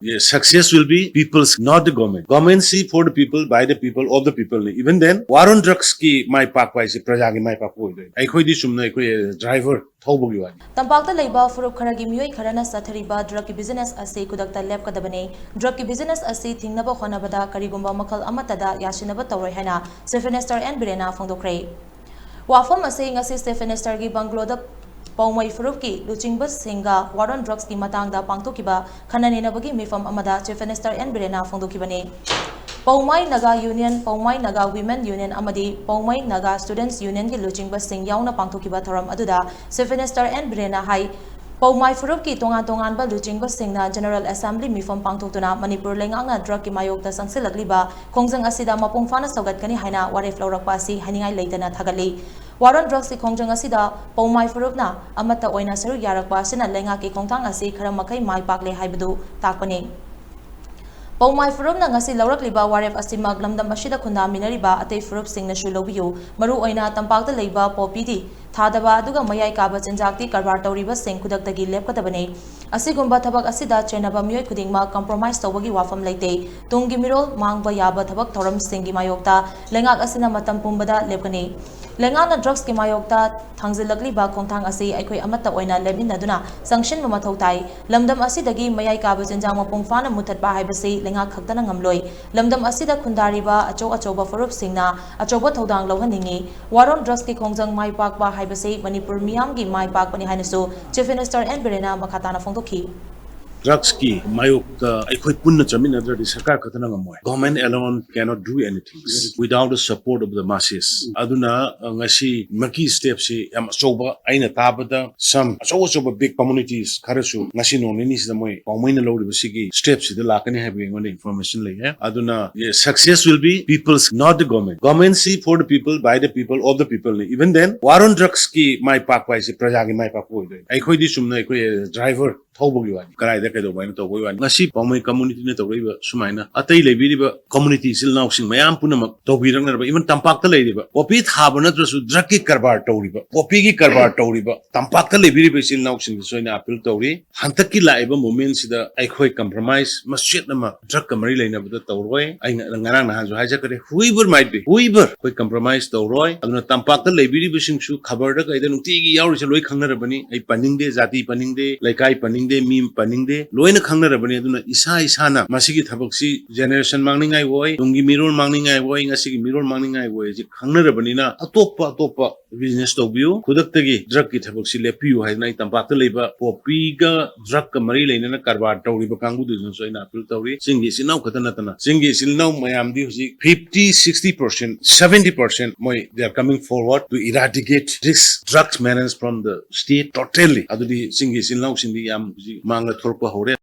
Yes, success will be people's, not the government. Government see for the people, by the people, of the people. Even then, war on drugs ki mai pak pai se praja ki mai pak ho doi. Ai khoi di sumna ai khoi driver thaubugi wani. Tampakta leiba furup kharagi miyoi kharana sathariba drug ki business ase kudakta lepkadabane. Drug ki business ase thingnaba khonabada karigumba makhal amatada yasinaba tawroi haina Chief Minister N Birena phongdokre. Wafam ase ngasi Chief Minister gi Bangloda Paumai Furup ki Luchingba Singa war on drugs ki matangda pangthokiba khananenabagi mifam amada Chief Minister N Birena phongdokibane. Paumai Naga Union, Paumai Naga Women Union amadi Paumai Naga Students Union ki Luchingba Sing yauna pangthokiba thoram aduda Chief Minister N Birena hai Paumai Furup ki tongan ba Luchingba Singna General Assembly mifam pangthoktuna Manipur lengangna drug ki mayokta sangsilagliba khongjang asida mapung fana saugatkani haina waref laurakpa asi haningai leitana thagali. War on drugs ki khongjang asida Paumai Furupna amata oina saru yarakpa sina lenga ki khongthang asi khara makai mai pakle haibadu takpani. Paumai Furup na ngasi laurakliba waref asimag lamdam asida khunda minariba atei Furup singna shu lobiyu maru oina tampakta leiba popidi thadaba aduga mayai kaba chinjakti karbar tawriba sing kudaktagi lepkadabane. Asigumba thabak asida chenaba miyoi khudingma compromise tawbagi wafam leite tungi mirol mangba yaba thabak thoram singi mayokta lengak asina matam pumbada lepkani. Lengana drugs ki mayokta thangzilakli ba khongthang asi aikhoi amata oina leminaduna sanction ma mathau tai lamdam asidagi mayai kaba chinjang mapung fana muthatba haibasi lenga khaktana ngamloi lamdam asida khundariba achoba Furup singna achoba thodang lohhaningi war on drugs ki khongjang mai pakba haibasi Manipur miyam gi mai pakpani hainasu Chief Minister N Birena makhatana phongdokhi. Drugs ki mayokta aikhoi punna chamina dra sarkar khatana ngamoi. Government alone cannot do anything without the support of the masses. Aduna ngasi maki steps se am achoba aina tabada some achoba big communities kharasu ngasi no ni sida moi paumina lawri sigi steps sida lakani have ngon information lei hai. Aduna yes, success will be people's, not the government. Government see for the people, by the people, of the people. Even then, war on drugs ki mai pak pai se praja ki mai pak ho doi. Ai khoi di sumna ai khoi driver thaubugi wani. Karai da kaido baina tawboi wani. Ngasi paumai community ne tawriba sumaina atai leibiriba community sil now sing mayam punamak tawbirangna even tampakta leiriba popi thaba natrasu drug ki karbar tawriba popi ki karbar tawriba tampakta leibiriba sil now sing soina appeal tawri hantakki laiba moment sida aikhoi compromise masjid nama drug kamari leina bada tawroi ai ngarang na hanju haja kare whoever might be whoever koi compromise tawroi aduna tampakta leibiriba sing su khabar da kaida nukti gi yauri se loi khangnarabani ai paningde jati paningde laikai paningde mim paningde loina khangnarabani aduna isa isana masigi thabaksi generation mangningai woi tungi mirol mangningai woi ngasigi mirol mangningai woi ji khangnarabani na atopa business tawbiu kudaktagi drug ki thabaksi lepiu hainai tampakta leiba popi ga drug ka mari leina na karbar tawriba kangbu du soina appeal tawri singi sinau khatana tana singi silnau mayam di husi 50-60% 70% moi they are coming forward to eradicate this drugs menace from the state totally adudi singi silnau sindi yam mangla thorpa hore